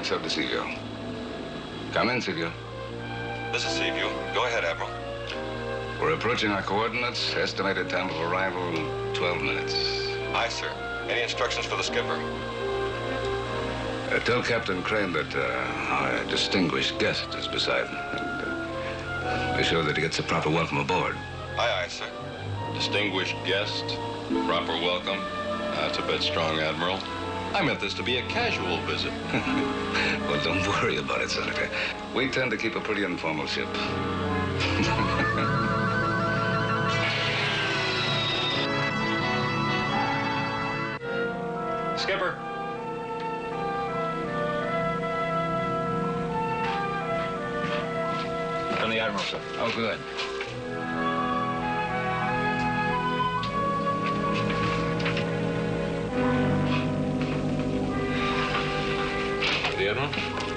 lights out to Seaview. Come in, Seaview. This is Seaview. Go ahead, Admiral. We're approaching our coordinates. Estimated time of arrival, 12 minutes. Aye, sir. Any instructions for the skipper? Tell Captain Crane that our distinguished guest is beside him. And be sure that he gets a proper welcome aboard. Aye, aye, sir. Distinguished guest, proper welcome. That's a bit strong, Admiral. I meant this to be a casual visit. Well, don't worry about it, Senator. We tend to keep a pretty informal ship. Skipper. From the Admiral, sir. Oh, good. The Admiral?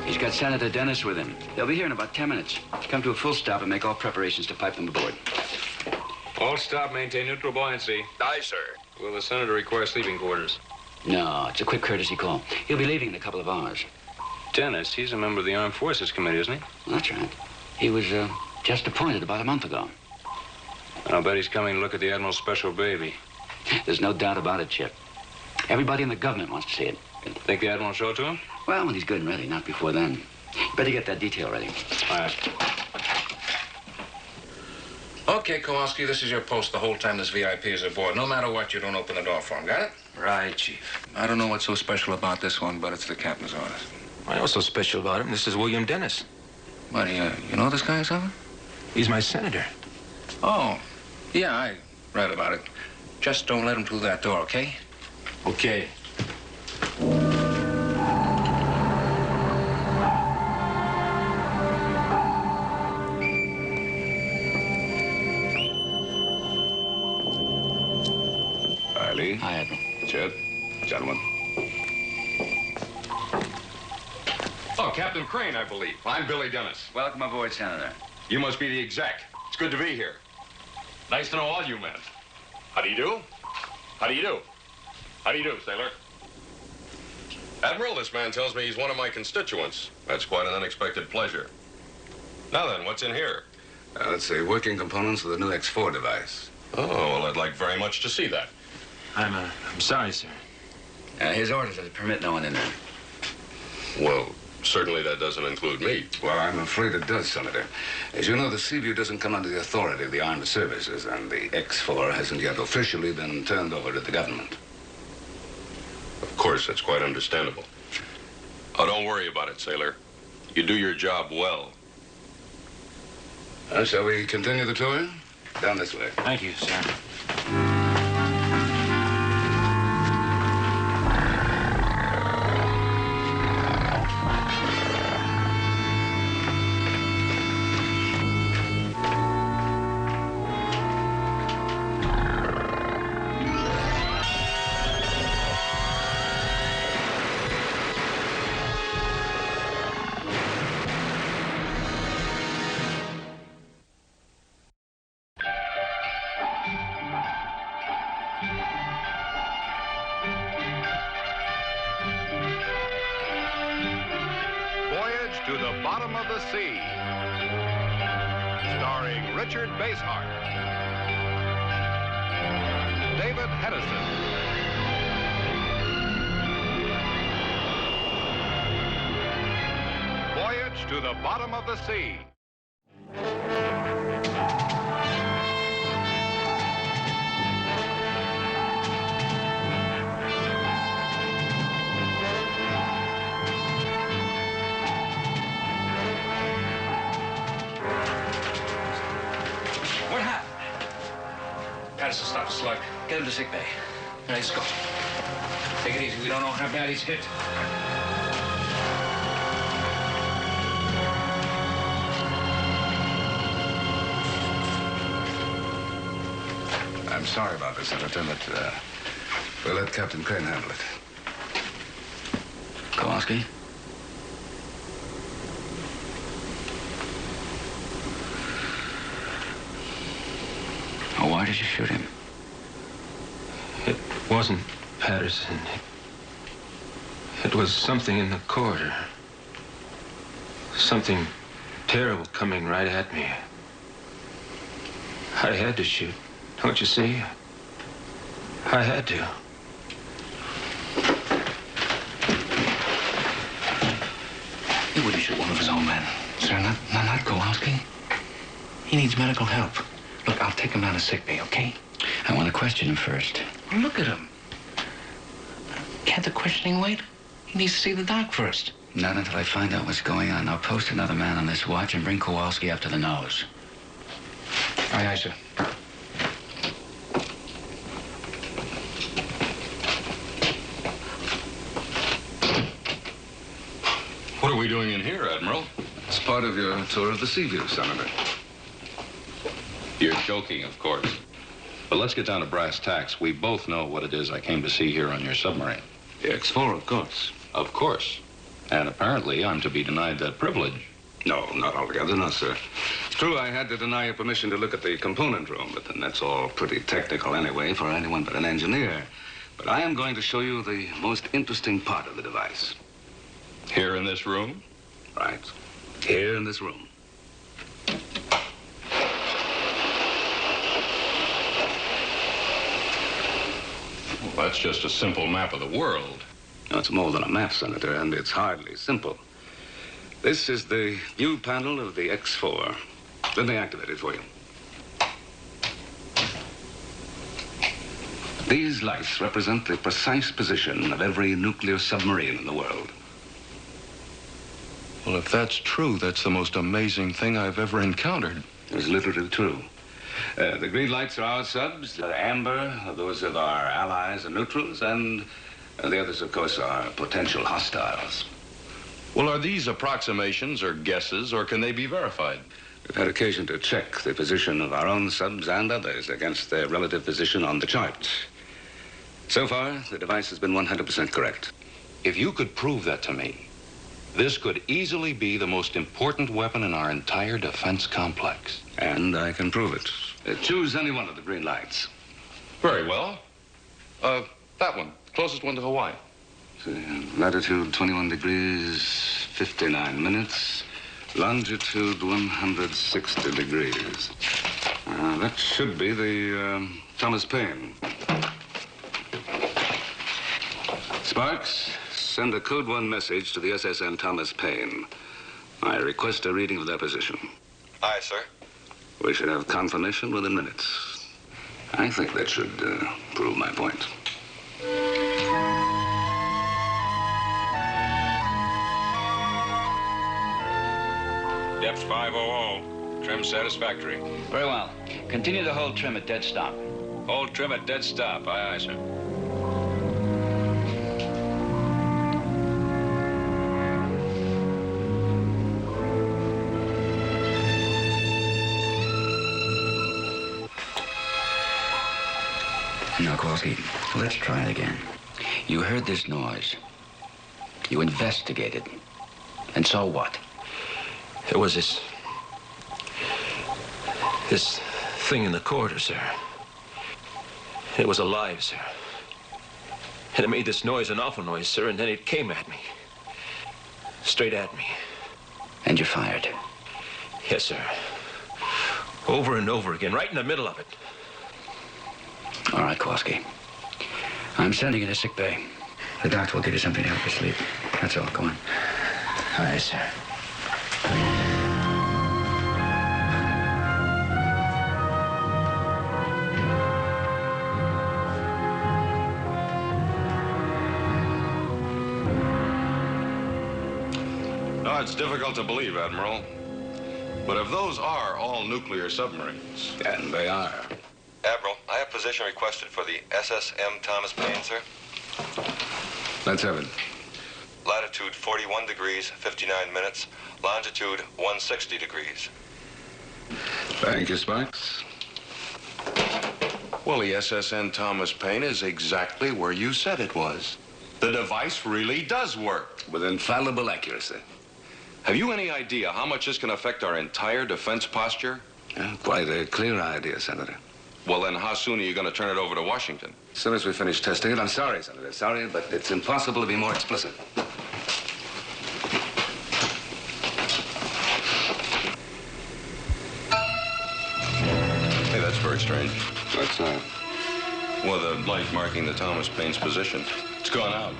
He's got Senator Dennis with him. They'll be here in about 10 minutes. Come to a full stop and make all preparations to pipe them aboard. All stop, maintain neutral buoyancy. Aye, sir. Will the Senator require sleeping quarters? No, it's a quick courtesy call. He'll be leaving in a couple of hours. Dennis, he's a member of the Armed Forces Committee, isn't he? Well, that's right. He was just appointed about a month ago. I'll bet he's coming to look at the Admiral's special baby. There's no doubt about it, Chip. Everybody in the government wants to see it. Think the Admiral will show it to him? Well, when he's good and ready, not before then. You better get that detail ready. All right. Okay, Kowalski, this is your post the whole time this VIP is aboard. No matter what, you don't open the door for him. Got it? Right, Chief. I don't know what's so special about this one, but it's the captain's orders. I know what's so special about him. This is William Dennis. What, you know this guy or something? He's my senator. Oh, yeah, I read about it. Just don't let him through that door, okay? Okay. Riley. Hi, Admiral. Chet. Gentlemen. Oh, Captain Crane, I believe. I'm Billy Dennis. Welcome aboard, Senator. You must be the exec. It's good to be here. Nice to know all you men. How do you do? How do you do? How do you do, sailor? Admiral, this man tells me he's one of my constituents. That's quite an unexpected pleasure. Now then, what's in here? Let's see, working components of the new X4 device. Oh, well, I'd like very much to see that. I'm sorry, sir. His orders are to permit no one in there. Well, certainly that doesn't include me. Well, I'm afraid it does, Senator. As you know, the Seaview doesn't come under the authority of the armed services, and the X4 hasn't yet officially been turned over to the government. Of course, that's quite understandable. Oh, don't worry about it, sailor. You do your job well. Shall we continue the tour? Down this way. Thank you, sir. Voyage to the Bottom of the Sea, starring Richard Basehart, David Hedison, Voyage to the Bottom of the Sea. What happened? Patterson, stop the slug. Get him to sick bay. All right, let's go. Take it easy. We don't know how bad he's hit. I'm sorry about this, Senator, but we'll let Captain Crane handle it. Kowalski? Oh, why did you shoot him? It wasn't Patterson. It was something in the corridor. Something terrible coming right at me. I had to shoot. Don't you see? I had to. He wouldn't shoot one of his own men. Sir, not Kowalski. He needs medical help. Look, I'll take him down to sick bay, okay? I want to question him first. Look at him. Can't the questioning wait? He needs to see the doc first. Not until I find out what's going on. I'll post another man on this watch and bring Kowalski up to the nose. Aye, aye, sir. What are we doing in here, Admiral? It's part of your tour of the Seaview, Senator. You're joking, of course. But let's get down to brass tacks. We both know what it is I came to see here on your submarine. The X4, of course. Of course. And apparently I'm to be denied that privilege. No, not altogether, no, sir. It's true I had to deny you permission to look at the component room, but then that's all pretty technical anyway for anyone but an engineer. But I am going to show you the most interesting part of the device. Here in this room? Right. Here in this room. Well, that's just a simple map of the world. No, it's more than a map, Senator, and it's hardly simple. This is the view panel of the X4. Let me activate it for you. These lights represent the precise position of every nuclear submarine in the world. Well, if that's true, that's the most amazing thing I've ever encountered. It's literally true. The green lights are our subs. The amber are those of our allies and neutrals, and the others, of course, are potential hostiles. Well, are these approximations or guesses, or can they be verified? We've had occasion to check the position of our own subs and others against their relative position on the chart. So far, the device has been 100% correct. If you could prove that to me, this could easily be the most important weapon in our entire defense complex. And I can prove it. Choose any one of the green lights. Very well. That one, closest one to Hawaii. Latitude 21 degrees, 59 minutes. Longitude 160 degrees. That should be the Thomas Paine. Sparks, send a Code 1 message to the SSN Thomas Paine. I request a reading of their position. Aye, sir. We should have confirmation within minutes. I think that should prove my point. Depth 500. Trim satisfactory. Very well. Continue to hold trim at dead stop. Hold trim at dead stop. Aye, aye, sir. Now, Kowalski, let's try it again. You heard this noise. You investigated. And so what? It was this thing in the corridor, sir. It was alive, sir. And it made this noise, an awful noise, sir, and then it came at me. Straight at me. And you fired? Yes, sir. Over and over again, right in the middle of it. All right, Kowalski. I'm sending you to sick bay. The doctor will give you something to help you sleep. That's all. Go on. Aye, sir. No, it's difficult to believe, Admiral. But if those are all nuclear submarines... And they are. Admiral, I have position requested for the SSM Thomas Paine, sir. Let's have it. Latitude 41 degrees, 59 minutes. Longitude 160 degrees. Thank you, Sparks. Well, the SSN Thomas Paine is exactly where you said it was. The device really does work. With infallible accuracy. Have you any idea how much this can affect our entire defense posture? Quite a clear idea, Senator. Well, then how soon are you going to turn it over to Washington? As soon as we finish testing it, I'm sorry, Senator. Sorry, but it's impossible to be more explicit. very strange. What's that? Well, the light marking the Thomas Paine's position. It's gone out.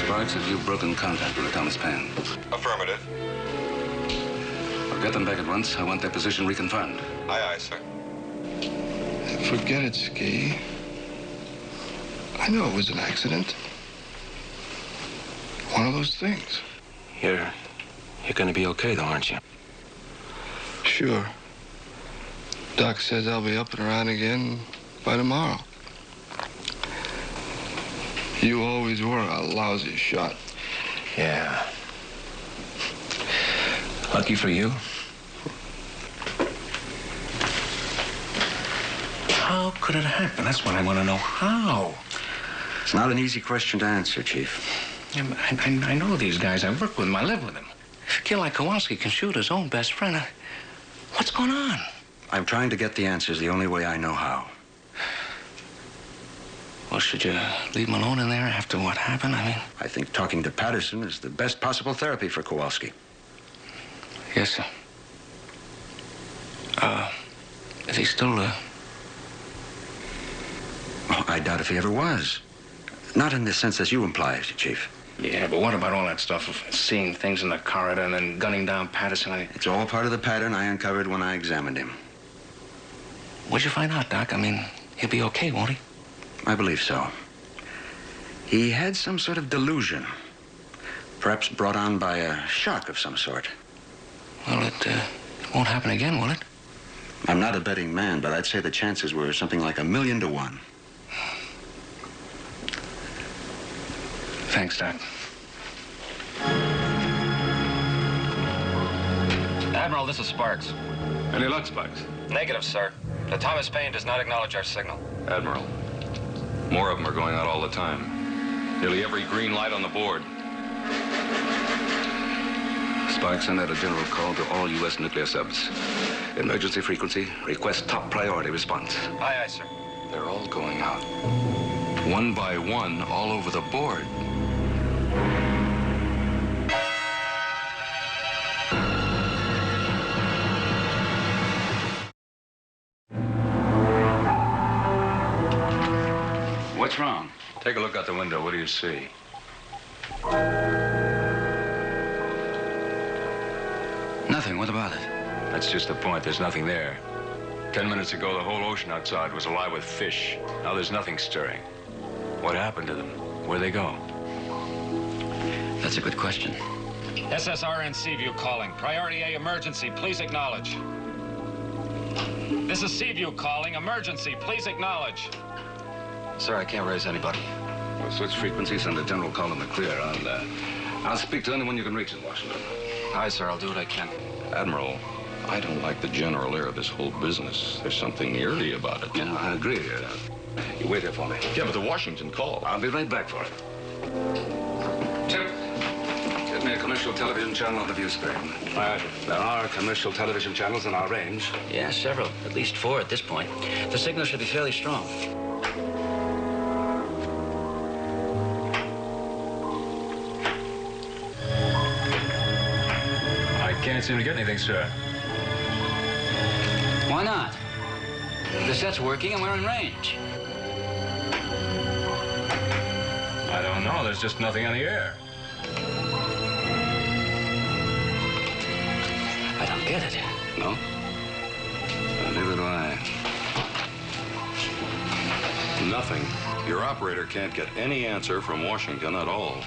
Sparks, have you broken contact with the Thomas Paine? Affirmative. Well, get them back at once. I want their position reconfirmed. Aye, aye, sir. Forget it, Ski. I know it was an accident. One of those things. You're gonna be okay, though, aren't you? Sure. Doc says I'll be up and around again by tomorrow. You always were a lousy shot. Yeah. Lucky for you. How could it happen? That's what I want to know. How? It's not an easy question to answer, Chief. I know these guys. I work with them. I live with them. If a kid like Kowalski can shoot his own best friend, what's going on? I'm trying to get the answers the only way I know how. Well, should you leave him alone in there after what happened? I mean... I think talking to Patterson is the best possible therapy for Kowalski. Yes, sir. Is he still, Oh, I doubt if he ever was. Not in the sense as you imply, Chief. Yeah, but what about all that stuff of seeing things in the corridor and then gunning down Patterson? It's all part of the pattern I uncovered when I examined him. What'd you find out, Doc? I mean, he'll be okay, won't he? I believe so. He had some sort of delusion. Perhaps brought on by a shock of some sort. Well, it won't happen again, will it? I'm not a betting man, but I'd say the chances were something like 1,000,000 to 1. Thanks, Doc. Admiral, this is Sparks. Any luck, Sparks? Negative, sir. The Thomas Paine does not acknowledge our signal. Admiral, more of them are going out all the time. Nearly every green light on the board. Sparks, send out a general call to all U.S. nuclear subs. Emergency frequency, request top priority response. Aye, aye, sir. They're all going out. One by one, all over the board. What's wrong? Take a look out the window. What do you see? Nothing. What about it? That's just the point. There's nothing there. 10 minutes ago, the whole ocean outside was alive with fish. Now there's nothing stirring. What happened to them? Where'd they go? That's a good question. SSRN Seaview calling. Priority A emergency. Please acknowledge. This is Seaview calling. Emergency. Please acknowledge. Sir, I can't raise anybody. Well, switch frequency, send a general call in the clear. I'll speak to anyone you can reach in Washington. Aye, sir. I'll do what I can. Admiral, I don't like the general air of this whole business. There's something eerie about it. Yeah, I agree. You wait here for me. Yeah, but the Washington call. I'll be right back for it. Chip, get me a commercial television channel on the view screen. There are commercial television channels in our range. Yeah, several. At least 4 at this point. The signal should be fairly strong. I can't seem to get anything, sir. Why not? The set's working and we're in range. I don't know. There's just nothing on the air. I don't get it. No? Neither do I. Nothing. Your operator can't get any answer from Washington at all.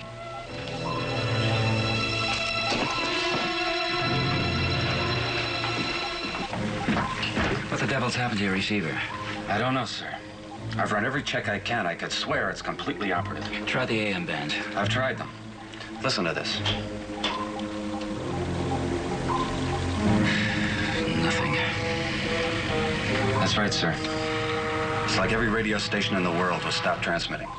What the devil's happened to your receiver? I don't know, sir. I've run every check I can. I could swear it's completely operative. Try the AM band. I've tried them. Listen to this. Nothing. That's right, sir. It's like every radio station in the world was stopped transmitting.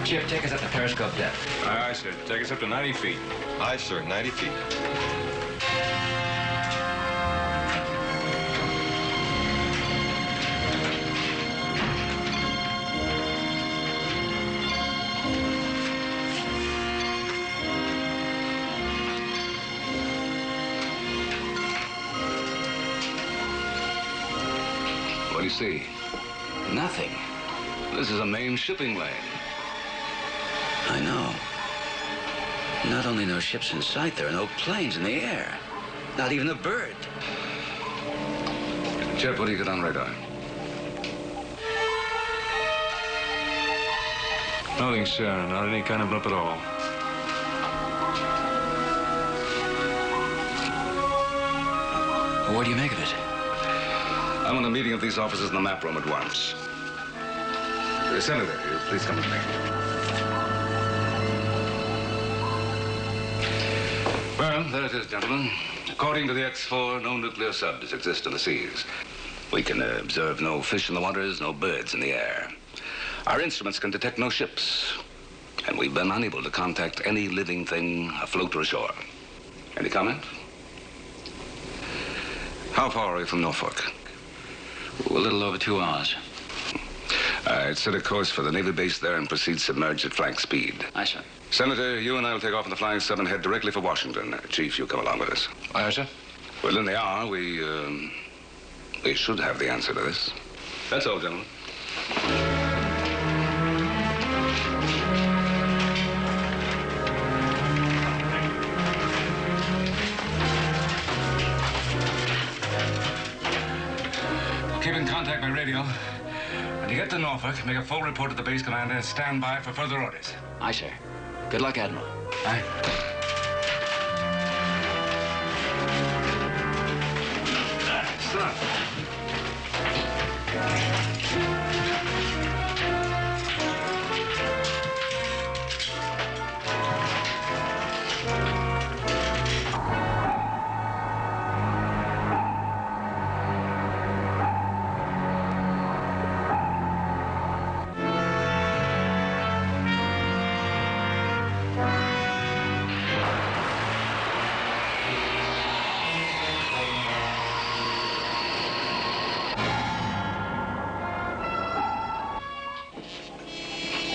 Chip, take us up to periscope depth. Aye, sir. Take us up to 90 feet. Aye, sir. 90 feet. we see? Nothing. This is a main shipping lane. I know. Not only no ships in sight, there are no planes in the air. Not even a bird. Chet, what do you get on radar? Nothing, sir. Not any kind of blip at all. What do you make of it? I want a meeting of these officers in the map room at once. Senator, please come with me. Well, there it is, gentlemen. According to the X4, no nuclear subs exist in the seas. We can observe no fish in the waters, no birds in the air. Our instruments can detect no ships. And we've been unable to contact any living thing afloat or ashore. Any comment? How far are we from Norfolk? A little over 2 hours. I'd set a course for the Navy base there and proceed submerged at flank speed. Aye, sir. Senator, you and I will take off in the Flying Sub and head directly for Washington. Chief, you come along with us. Aye, sir. Within the hour, we should have the answer to this. That's all, gentlemen. Keep in contact by radio. When you get to Norfolk, make a full report to the base commander and stand by for further orders. Aye, sir. Good luck, Admiral. Aye. Stop.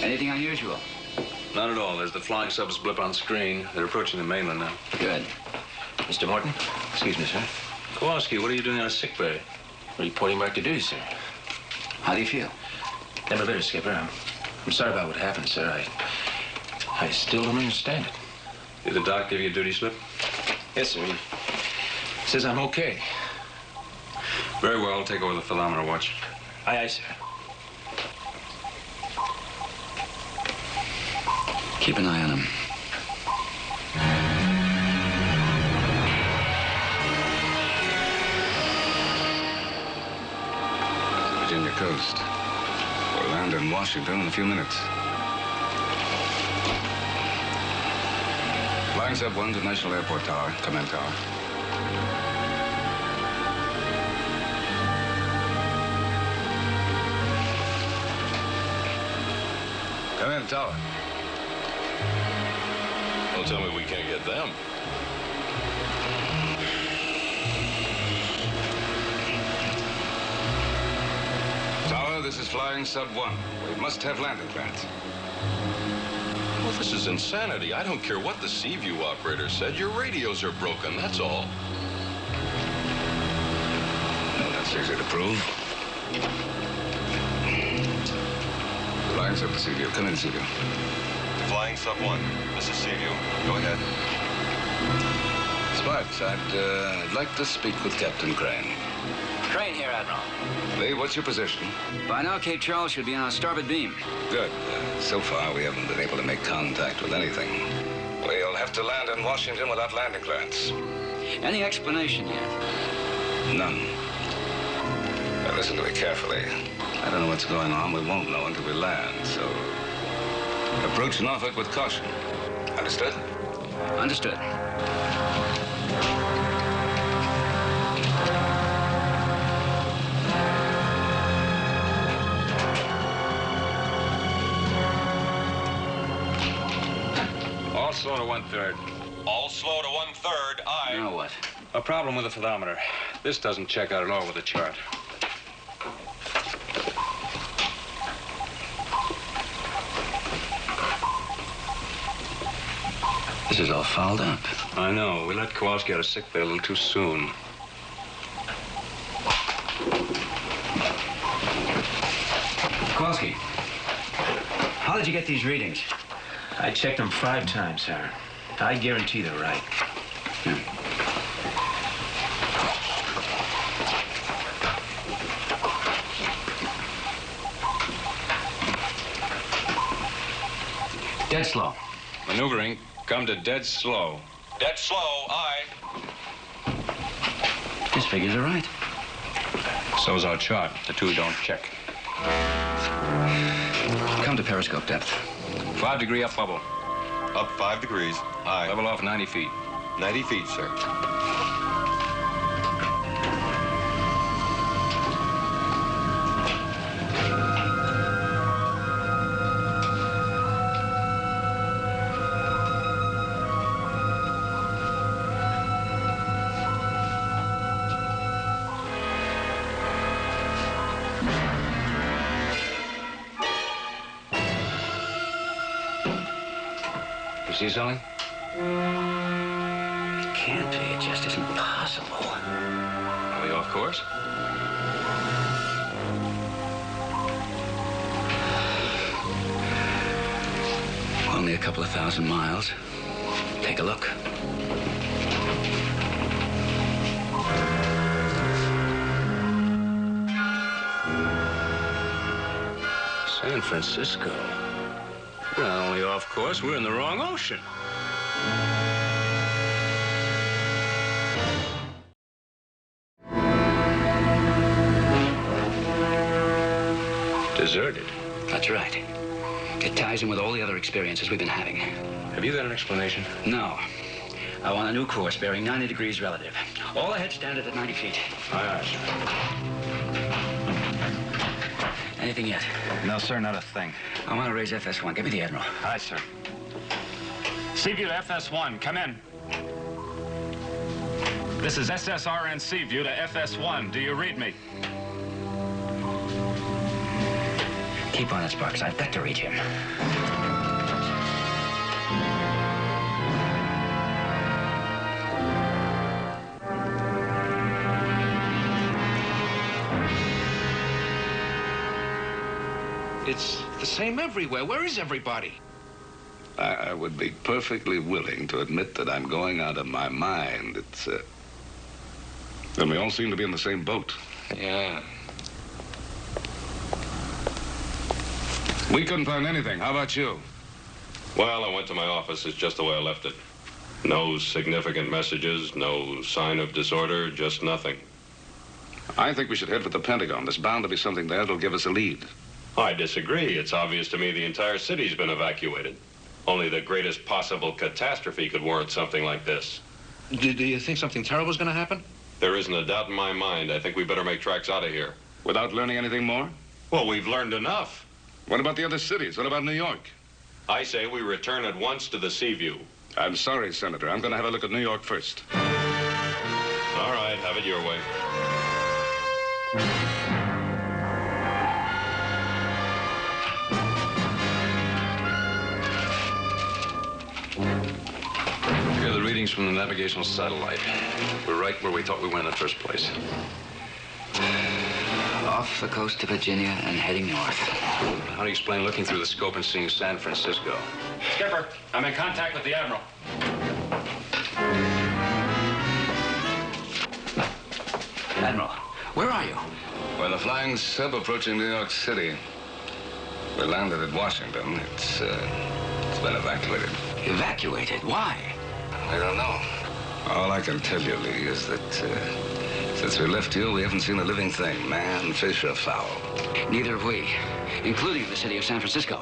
Anything unusual? Not at all. There's the flying subs blip on screen. They're approaching the mainland now. Good. Mr. Morton? Excuse me, sir. Kowalski, what are you doing on a sick bay? Reporting back to duty, sir. How do you feel? Never better, Skipper. I'm sorry about what happened, sir. I still don't understand it. Did the doc give you a duty slip? Yes, sir. He says I'm okay. Very well. Take over the thermometer watch. Aye, aye, sir. Keep an eye on him. Virginia coast. We'll land in Washington in a few minutes. Flying Sub 1 to National Airport Tower, command tower. Command tower. Don't tell me we can't get them. Tower, this is Flying Sub 1. We must have landing craft. Well, this is insanity. I don't care what the Seaview operator said. Your radios are broken, that's all. No, that's easy to prove. Flying Sub to Seaview. Come in, Seaview. Flying Sub 1. This is Seaview. Go ahead. Sparks, I'd like to speak with Captain Crane. Crane here, Admiral. Lee, what's your position? By now, Cape Charles should be on our starboard beam. Good. So far, we haven't been able to make contact with anything. We'll have to land in Washington without landing clearance. Any explanation yet? None. Now, listen to me carefully. I don't know what's going on. We won't know until we land, so approach Norfolk with caution. Understood? Understood. All slow to 1/3. All slow to 1/3, aye. Now what? A problem with the thermometer. This doesn't check out at all with the chart. This is all fouled up. I know. We let Kowalski out of sick bay a little too soon. did you get these readings? I checked them 5 times, sir. I guarantee they're right. Dead slow. Maneuvering, come to dead slow. Dead slow, aye. His figures are right. So's our chart. The two don't check. Come to periscope depth. 5-degree up bubble. Up 5 degrees, aye. Level off 90 feet. 90 feet, sir. You see something? It can't be. It just isn't possible. Are we off course? Only a couple of 1,000 miles. Take a look. San Francisco. We're not only off course, we're in the wrong ocean. Deserted. That's right. It ties in with all the other experiences we've been having. Have you got an explanation? No. I want a new course bearing 90 degrees relative. All ahead standard at 90 feet. Aye, aye, sir. Anything yet? No, sir, not a thing. I want to raise FS1. Give me the Admiral. Aye, sir. Seaview to FS1, come in. This is SSRN Seaview to FS1. Do you read me? Keep on it, Sparks. I've got to reach him. It's the same everywhere. Where is everybody? I would be perfectly willing to admit that I'm going out of my mind. And we all seem to be in the same boat. Yeah. We couldn't find anything. How about you? Well, I went to my office. It's just the way I left it. No significant messages, no sign of disorder, just nothing. I think we should head for the Pentagon. There's bound to be something there that'll give us a lead. I disagree. It's obvious to me the entire city's been evacuated. Only the greatest possible catastrophe could warrant something like this. Do you think something terrible is going to happen? There isn't a doubt in my mind. I think we better make tracks out of here. Without learning anything more? Well, we've learned enough. What about the other cities? What about New York? I say we return at once to the Seaview. I'm sorry, Senator. I'm going to have a look at New York first. All right, have it your way. Here are the readings from the navigational satellite. We're right where we thought we were in the first place. Off the coast of Virginia and heading north. How do you explain looking through the scope and seeing San Francisco? Skipper, I'm in contact with the Admiral. Admiral, where are you? We're the flying sub approaching New York City. We landed at Washington. It's been evacuated. Evacuated? Why? I don't know. All I can tell you, Lee, is that since we left you, we haven't seen a living thing, man, fish, or fowl. Neither have we, including the city of San Francisco.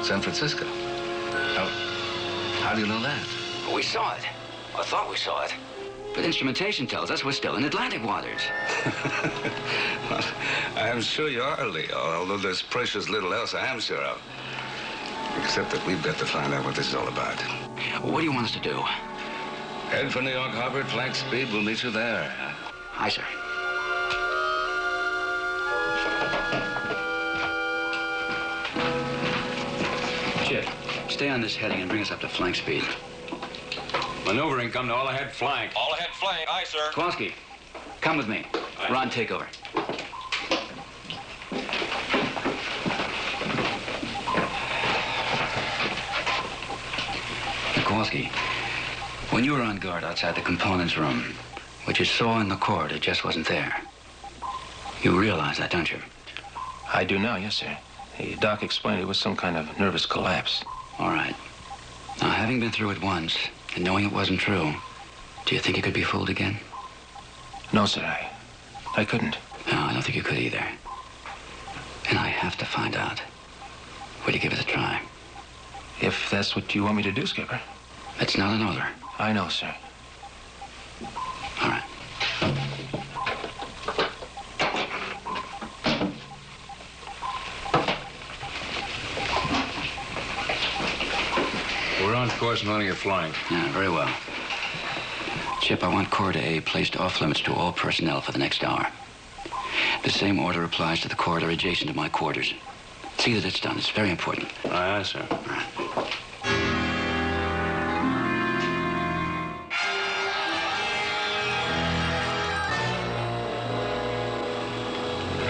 San Francisco? How do you know that? We saw it. I thought we saw it. But instrumentation tells us we're still in Atlantic waters. Well, I am sure you are, Leo, although there's precious little else I am sure of. Except that we've got to find out what this is all about. What do you want us to do? Head for New York Harbor at flank speed. We'll meet you there. Aye, sir. Chip, stay on this heading and bring us up to flank speed. Maneuvering, come to all ahead flank. All ahead flank, aye, sir. Kowalski, come with me. Ron, take over. Kowalski, when you were on guard outside the components room, what you saw in the corridor just wasn't there. You realize that, don't you? I do now, yes, sir. The doc explained it was some kind of nervous collapse. All right. Now, having been through it once and knowing it wasn't true, do you think you could be fooled again? No, sir, I couldn't. No, I don't think you could either. And I have to find out. Will you give it a try? If that's what you want me to do, Skipper. It's not an order. I know, sir. All right. We're on course and on your flying. Yeah, very well. Chip, I want Corridor A placed off limits to all personnel for the next hour. The same order applies to the corridor adjacent to my quarters. See that it's done. It's very important. Aye, aye, sir. All right.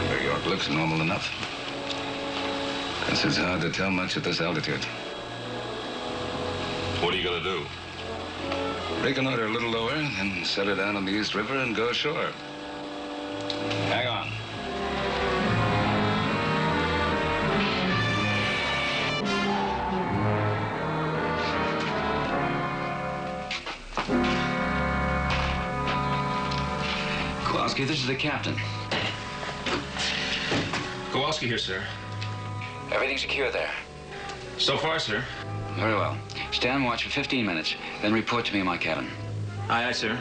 New York looks normal enough. Guess it's hard to tell much at this altitude. What are you going to do? Reconnoiter a little lower, then settle down on the East River and go ashore. Hang on. Kowalski, this is the captain. Kowalski here, sir. Everything secure there? So far, sir. Very well. Stand watch for 15 minutes, then report to me in my cabin. Aye, aye, sir.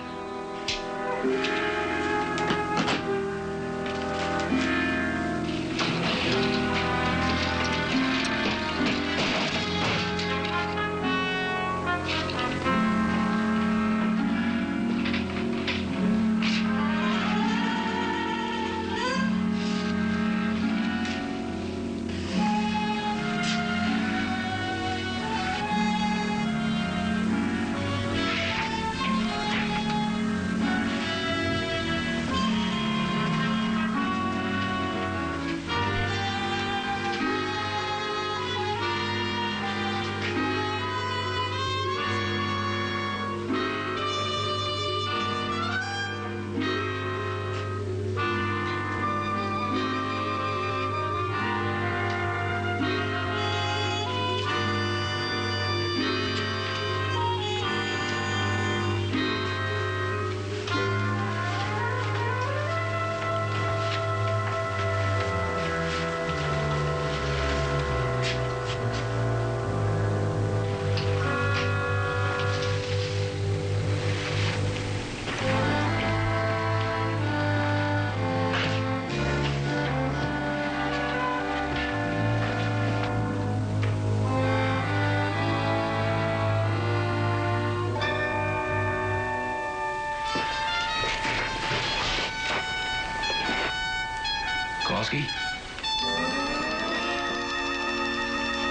Kowalski?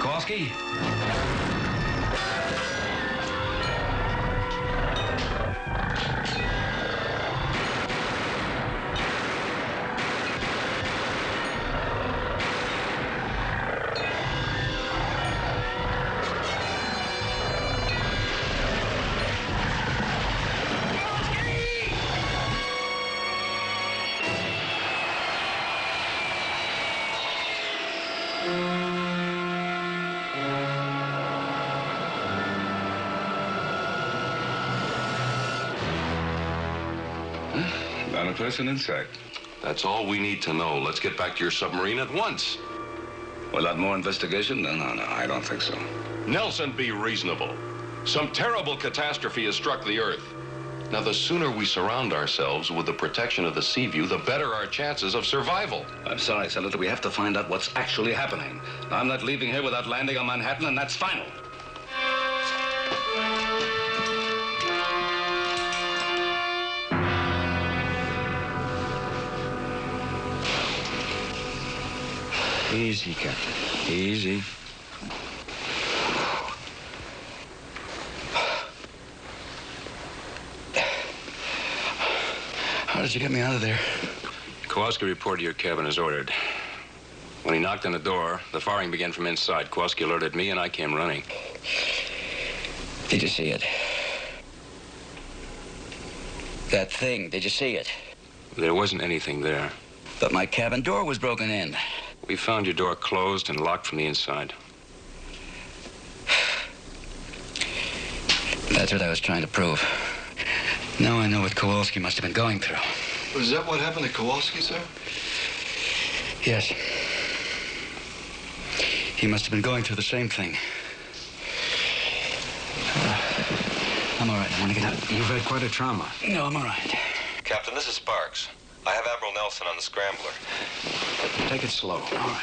Kowalski? Not a person in sight. That's all we need to know. Let's get back to your submarine at once. A lot more investigation? No, I don't think so. Nelson, be reasonable. Some terrible catastrophe has struck the Earth. Now, the sooner we surround ourselves with the protection of the Seaview, the better our chances of survival. I'm sorry, Senator. We have to find out what's actually happening. I'm not leaving here without landing on Manhattan, and that's final. Easy, Captain. Easy. How did you get me out of there? Kowalski reported to your cabin as ordered. When he knocked on the door, the firing began from inside. Kowalski alerted me, and I came running. Did you see it? That thing, did you see it? There wasn't anything there. But my cabin door was broken in. We found your door closed and locked from the inside. That's what I was trying to prove. Now I know what Kowalski must have been going through. Was that what happened to Kowalski, sir? Yes. He must have been going through the same thing. I'm all right. I want to get out. You've had quite a trauma. No, I'm all right. Captain, this is Sparks. I have Admiral Nelson on the scrambler. Take it slow. All right.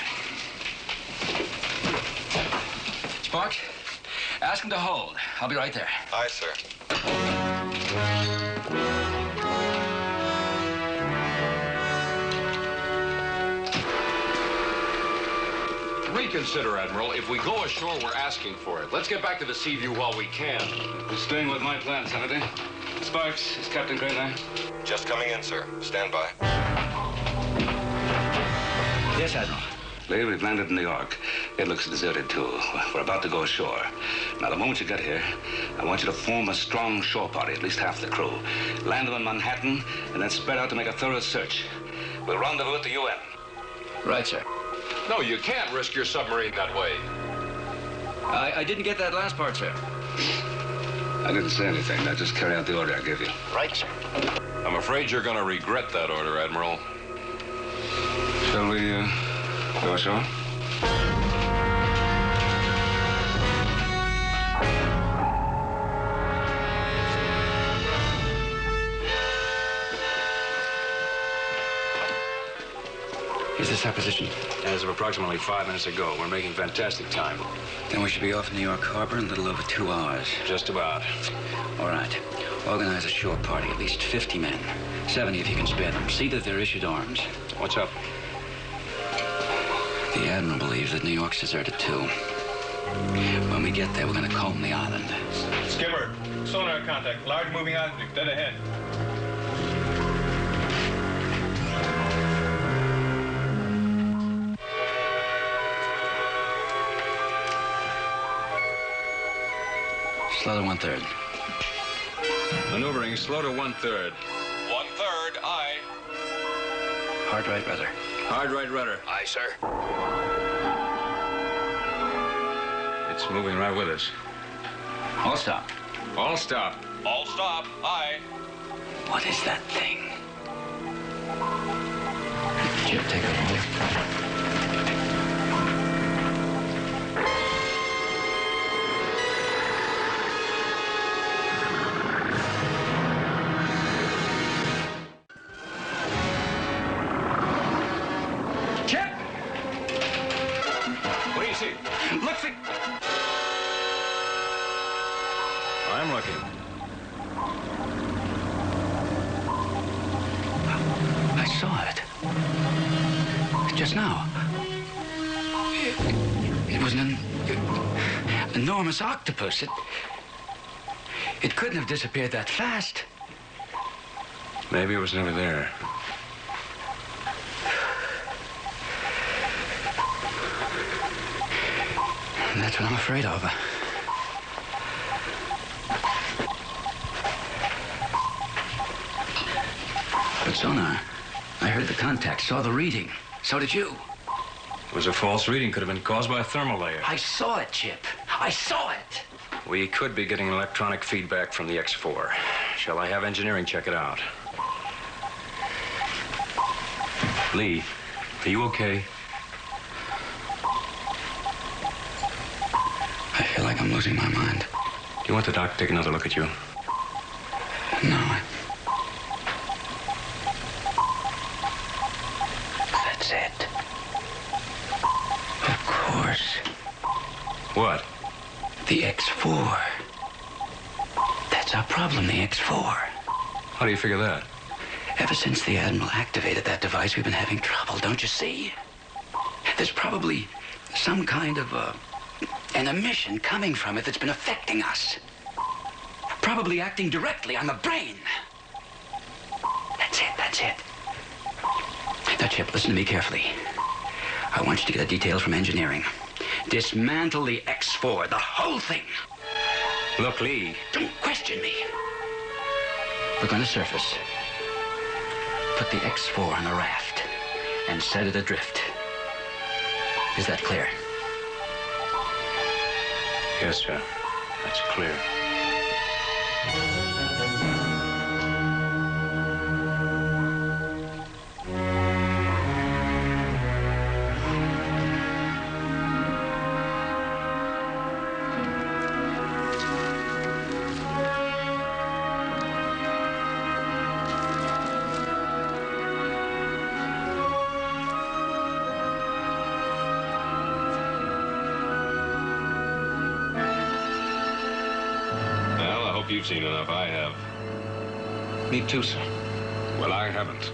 Sparks, ask him to hold. I'll be right there. Aye, sir. Reconsider, Admiral. If we go ashore, we're asking for it. Let's get back to the Seaview while we can. You're staying with my plan, Senator. Sparks, is Captain Gray there? Just coming in, sir. Stand by. Yes, Admiral. Lee, we've landed in New York. It looks deserted, too. We're about to go ashore. Now, the moment you get here, I want you to form a strong shore party, at least half the crew. Land them in Manhattan, and then spread out to make a thorough search. We'll rendezvous at the UN. Right, sir. No, you can't risk your submarine that way. I didn't get that last part, sir. I didn't say anything. Now, just carry out the order I gave you. Right, sir. I'm afraid you're going to regret that order, Admiral. Shall we, go ashore? Is this our position? As of approximately 5 minutes ago, we're making fantastic time. Then we should be off New York Harbor in a little over 2 hours. Just about. All right. Organize a shore party, at least 50 men. 70 if you can spare them. See that they're issued arms. What's up? The Admiral believes that New York's deserted, too. When we get there, we're going to comb the island. Skipper, sonar contact. Large moving object, dead ahead. Slow to 1/3. Maneuvering slow to 1/3. 1/3, aye. Hard right rudder. Hard right rudder. Aye, sir. It's moving right with us. All stop. All stop. All stop, aye. What is that thing? Chip, take it over. Look, I'm looking. I saw it. Just now. It was an enormous octopus. It couldn't have disappeared that fast. Maybe it was never there. That's what I'm afraid of. But sonar, I heard the contact, saw the reading. So did you. It was a false reading. Could have been caused by a thermal layer. I saw it, Chip. I saw it. We could be getting electronic feedback from the X4. Shall I have engineering check it out? Lee, are you okay? I feel like I'm losing my mind. Do you want the doc to take another look at you? No. That's it. Of course. What? The X4. That's our problem, the X4. How do you figure that? Ever since the Admiral activated that device, we've been having trouble, don't you see? There's probably some kind of an emission coming from it that's been affecting us. Probably acting directly on the brain. That's it. Now, Chip, listen to me carefully. I want you to get the details from engineering. Dismantle the X4, the whole thing. Look, Lee. Don't question me. Look on the surface. Put the X4 on the raft and set it adrift. Is that clear? Yes, sir. That's clear. You've seen enough. I have. Me too, sir. Well, I haven't.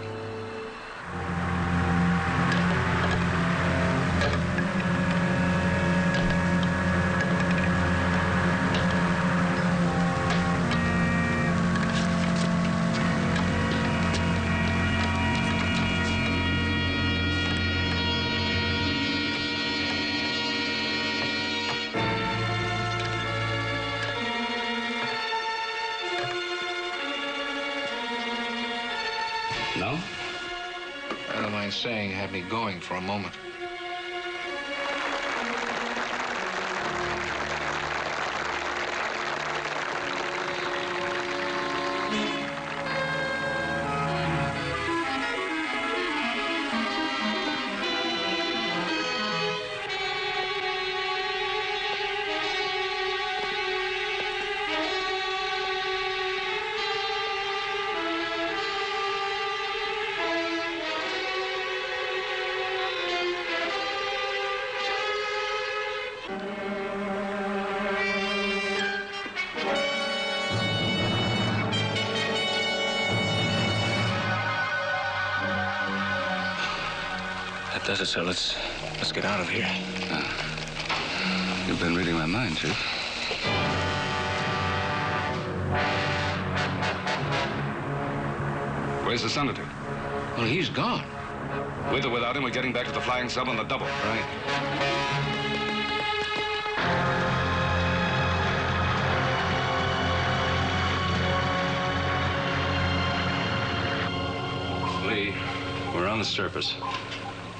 No? I don't mind saying, had me going for a moment. That does it, sir. Let's get out of here. You've been reading my mind, Chief. Where's the senator? Well, he's gone. With or without him, we're getting back to the flying sub on the double. Right. Lee, we're on the surface.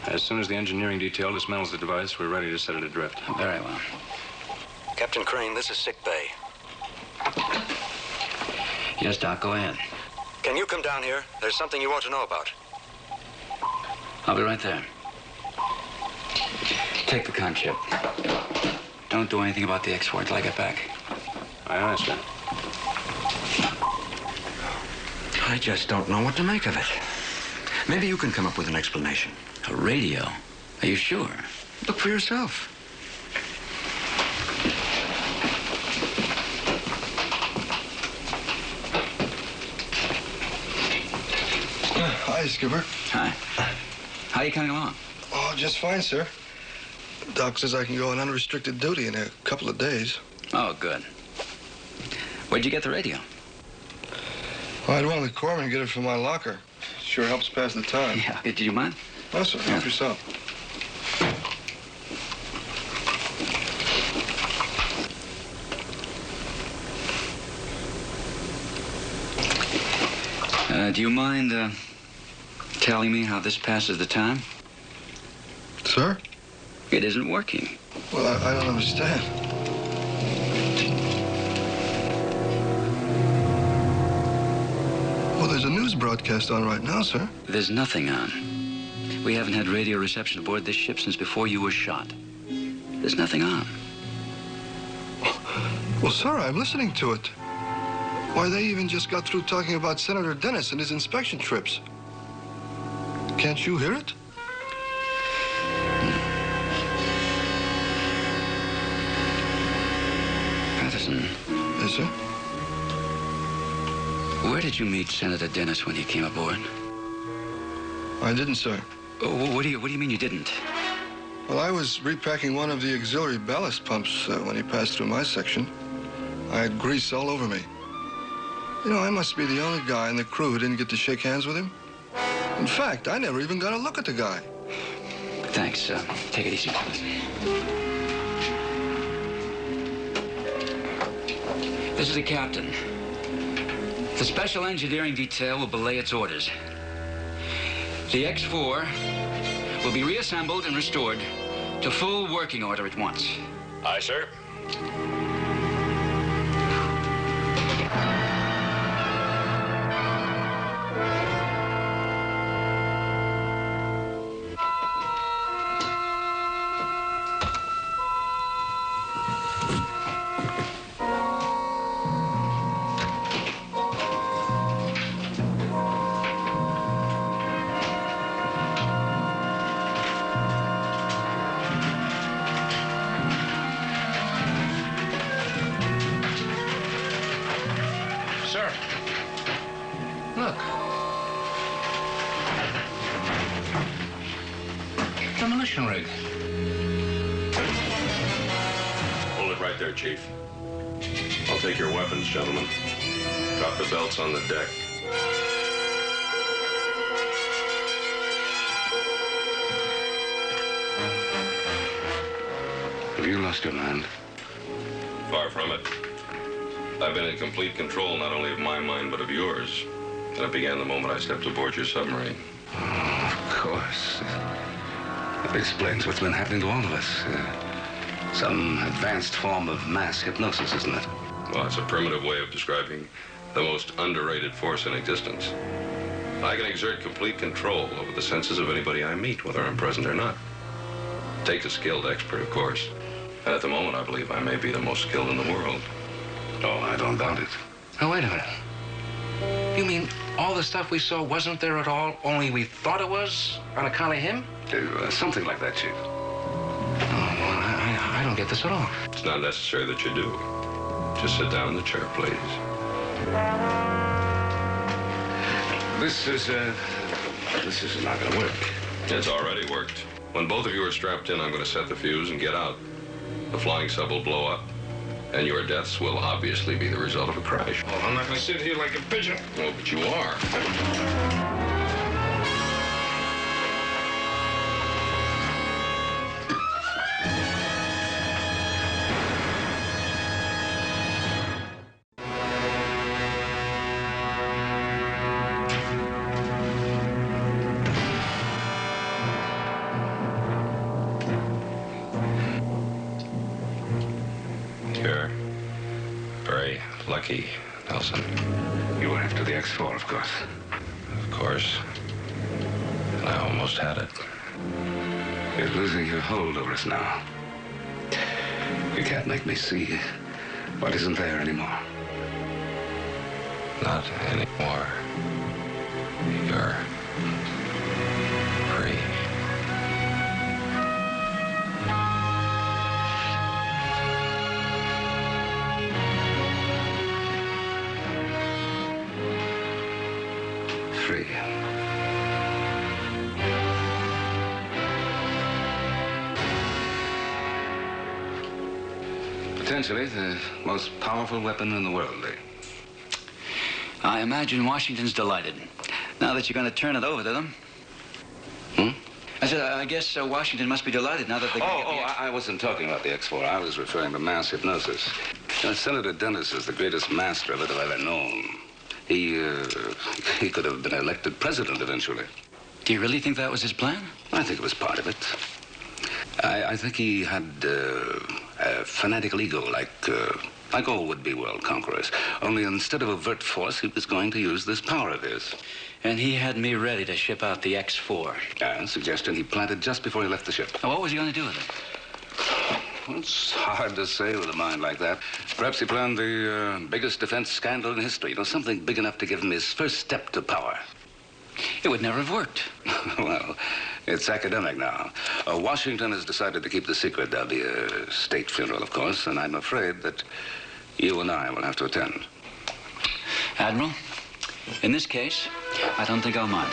As soon as the engineering detail dismantles the device, we're ready to set it adrift. Very well. Captain Crane, this is sick bay. Yes, Doc, go ahead. Can you come down here? There's something you want to know about. I'll be right there. Take the con chip. Don't do anything about the X4 till I get back. Aye, aye, sir. I just don't know what to make of it. Maybe you can come up with an explanation. A radio? Are you sure? Look for yourself. Hi, Skipper. Hi. How are you coming along? Oh, just fine, sir. Doc says I can go on unrestricted duty in a couple of days. Oh, good. Where'd you get the radio? Well, I had one of the corpsmen get it from my locker. Sure helps pass the time. Yeah. Did you mind? No, sir. Help yourself. Do you mind, telling me how this passes the time? Sir? It isn't working. Well, I don't understand. Well, there's a news broadcast on right now, sir. There's nothing on. We haven't had radio reception aboard this ship since before you were shot. There's nothing on. Well, sir, I'm listening to it. Why, they even just got through talking about Senator Dennis and his inspection trips. Can't you hear it? Patterson. Yes, sir? Where did you meet Senator Dennis when he came aboard? I didn't, sir. Oh, what do you mean you didn't? Well, I was repacking one of the auxiliary ballast pumps when he passed through my section. I had grease all over me. You know, I must be the only guy in the crew who didn't get to shake hands with him. In fact, I never even got a look at the guy. Thanks. Take it easy. This is the captain. The special engineering detail will belay its orders. The X4 will be reassembled and restored to full working order at once. Aye, sir. Look. Demolition rig. Hold it right there, Chief. I'll take your weapons, gentlemen. Drop the belts on the deck. Have you lost your mind? Far from it. I've been in complete control not only of my mind, but of yours. And it began the moment I stepped aboard your submarine. Oh, of course. That explains what's been happening to all of us. Some advanced form of mass hypnosis, isn't it? Well, it's a primitive way of describing the most underrated force in existence. I can exert complete control over the senses of anybody I meet, whether I'm present or not. It takes a skilled expert, of course. And at the moment, I believe I may be the most skilled in the world. Oh, I don't doubt it. Oh, wait a minute. You mean all the stuff we saw wasn't there at all, only we thought it was on account of him? Something like that, Chief. Oh, well, I don't get this at all. It's not necessary that you do. Just sit down in the chair, please. This is not going to work. It's already worked. When both of you are strapped in, I'm going to set the fuse and get out. The flying sub will blow up, and your deaths will obviously be the result of a crash. Well, I'm not going to sit here like a pigeon. Oh, but you are. You're very lucky, Nelson. You were after the X4, of course. Of course. And I almost had it. You're losing your hold over us now. You can't make me see what isn't there anymore. Not anymore. You're free. Free. Potentially the most powerful weapon in the world, eh? I imagine Washington's delighted. Now that you're going to turn it over to them. I said, I guess Washington must be delighted now that they... I wasn't talking about the X4. I was referring to mass hypnosis. Senator Dennis is the greatest master of it I've ever known. He could have been elected president eventually. Do you really think that was his plan? I think it was part of it. I think he had a fanatical ego like all would-be world conquerors. Only instead of overt force, he was going to use this power of his. And he had me ready to ship out the X4. A suggestion he planted just before he left the ship. Now, what was he going to do with it? Well, it's hard to say with a mind like that. Perhaps he planned the biggest defense scandal in history. Something big enough to give him his first step to power. It would never have worked. Well, it's academic now. Washington has decided to keep the secret. There'll be a state funeral, of course, and I'm afraid that you and I will have to attend. Admiral, in this case, I don't think I'll mind.